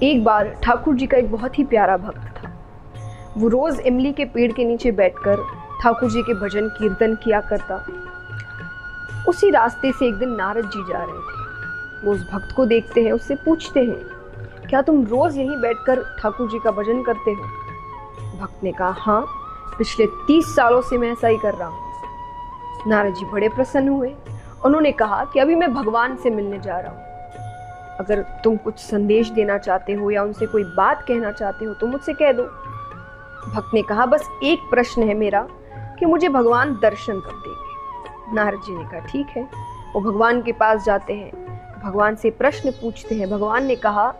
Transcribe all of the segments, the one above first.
एक बार ठाकुर जी का एक बहुत ही प्यारा भक्त था। वो रोज इमली के पेड़ के नीचे बैठकर ठाकुर जी के भजन कीर्तन किया करता। उसी रास्ते से एक दिन नारद जी जा रहे थे। वो उस भक्त को देखते हैं, उससे पूछते हैं, क्या तुम रोज यहीं बैठकर ठाकुर जी का भजन करते हो? भक्त ने कहा, हाँ, पिछले 30 सालों से मैं ऐसा ही कर रहा हूँ। नारद जी बड़े प्रसन्न हुए। उन्होंने कहा कि अभी मैं भगवान से मिलने जा रहा हूँ। अगर तुम कुछ संदेश देना चाहते हो या उनसे कोई बात कहना चाहते हो तो मुझसे कह दो। भक्त ने कहा, बस एक प्रश्न है मेरा कि मुझे भगवान दर्शन कब देंगे? नारद जी ने कहा, ठीक है। वो भगवान के पास जाते हैं, भगवान से प्रश्न पूछते हैं। भगवान ने कहा,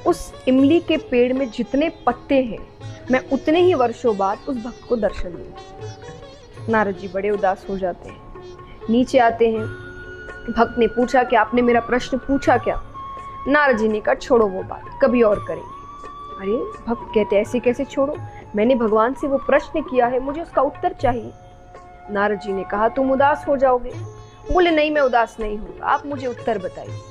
उस इमली के पेड़ में जितने पत्ते हैं मैं उतने ही वर्षों बाद उस भक्त को दर्शन दूंगा। नारद जी बड़े उदास हो जाते हैं, नीचे आते हैं। भक्त ने पूछा कि आपने मेरा प्रश्न पूछा क्या? नारद जी ने कहा, छोड़ो वो बात, कभी और करेंगे। अरे, भक्त कहते, ऐसे कैसे छोड़ो? मैंने भगवान से वो प्रश्न किया है, मुझे उसका उत्तर चाहिए। नारद जी ने कहा, तुम उदास हो जाओगे। बोले, नहीं, मैं उदास नहीं हूँ, आप मुझे उत्तर बताइए।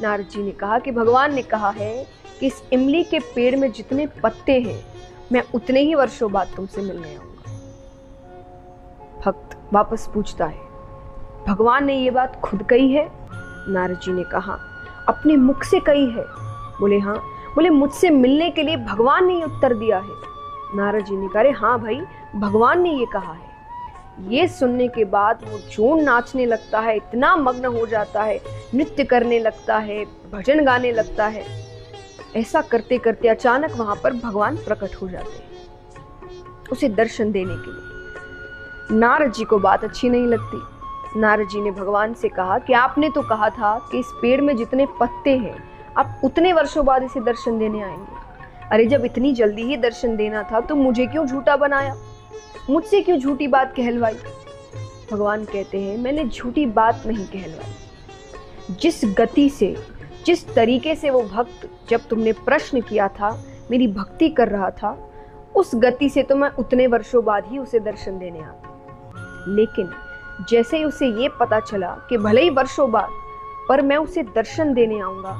नारद जी ने कहा कि भगवान ने कहा है कि इस इमली के पेड़ में जितने पत्ते हैं मैं उतने ही वर्षों बाद तुमसे मिलने आऊंगा। भक्त वापस पूछता है, भगवान ने ये बात खुद कही है? नारद जी ने कहा, अपने मुख से कही है। बोले, हाँ। बोले, मुझसे मिलने के लिए भगवान ने ये उत्तर दिया है? नारद जी ने कहा, हाँ भाई, भगवान ने ये कहा है। ये सुनने के बाद वो जोर नाचने लगता है, इतना मग्न हो जाता है, नृत्य करने लगता है, भजन गाने लगता है। ऐसा करते करते अचानक वहां पर भगवान प्रकट हो जाते हैं उसे दर्शन देने के लिए। नारद जी को बात अच्छी नहीं लगती। नारद जी ने भगवान से कहा कि आपने तो कहा था कि इस पेड़ में जितने पत्ते हैं आप उतने वर्षों बाद इसे दर्शन देने आएंगे। अरे, जब इतनी जल्दी ही दर्शन देना था तो मुझे क्यों झूठा बनाया? मुझसे क्यों झूठी बात कहलवाई? भगवान कहते हैं, मैंने झूठी बात नहीं कहलवाई। जिस गति से, जिस तरीके से वो भक्त जब तुमने प्रश्न किया था मेरी भक्ति कर रहा था, उस गति से तो मैं उतने वर्षों बाद ही उसे दर्शन देने आती। लेकिन जैसे ही उसे ये पता चला कि भले ही वर्षों बाद पर मैं उसे दर्शन देने आऊंगा,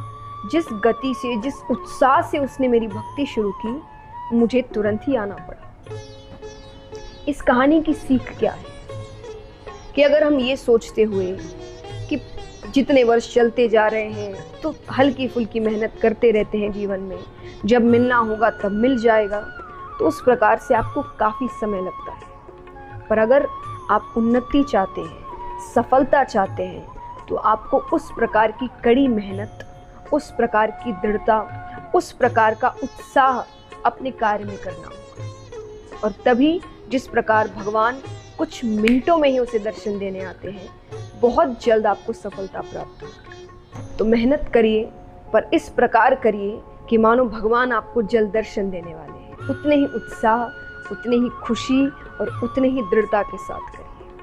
जिस गति से, जिस उत्साह से उसने मेरी भक्ति शुरू की, मुझे तुरंत ही आना पड़ा। इस कहानी की सीख क्या है कि अगर हम ये सोचते हुए कि जितने वर्ष चलते जा रहे हैं तो हल्की फुल्की मेहनत करते रहते हैं जीवन में, जब मिलना होगा तब मिल जाएगा, तो उस प्रकार से आपको काफ़ी समय लगता है। पर अगर आप उन्नति चाहते हैं, सफलता चाहते हैं, तो आपको उस प्रकार की कड़ी मेहनत, उस प्रकार की दृढ़ता, उस प्रकार का उत्साह अपने कार्य में करना होगा। और तभी जिस प्रकार भगवान कुछ मिनटों में ही उसे दर्शन देने आते हैं, बहुत जल्द आपको सफलता प्राप्त होगी। तो मेहनत करिए, पर इस प्रकार करिए कि मानो भगवान आपको जल्द दर्शन देने वाले हैं। उतने ही उत्साह, उतनी ही खुशी और उतने ही दृढ़ता के साथ करिए।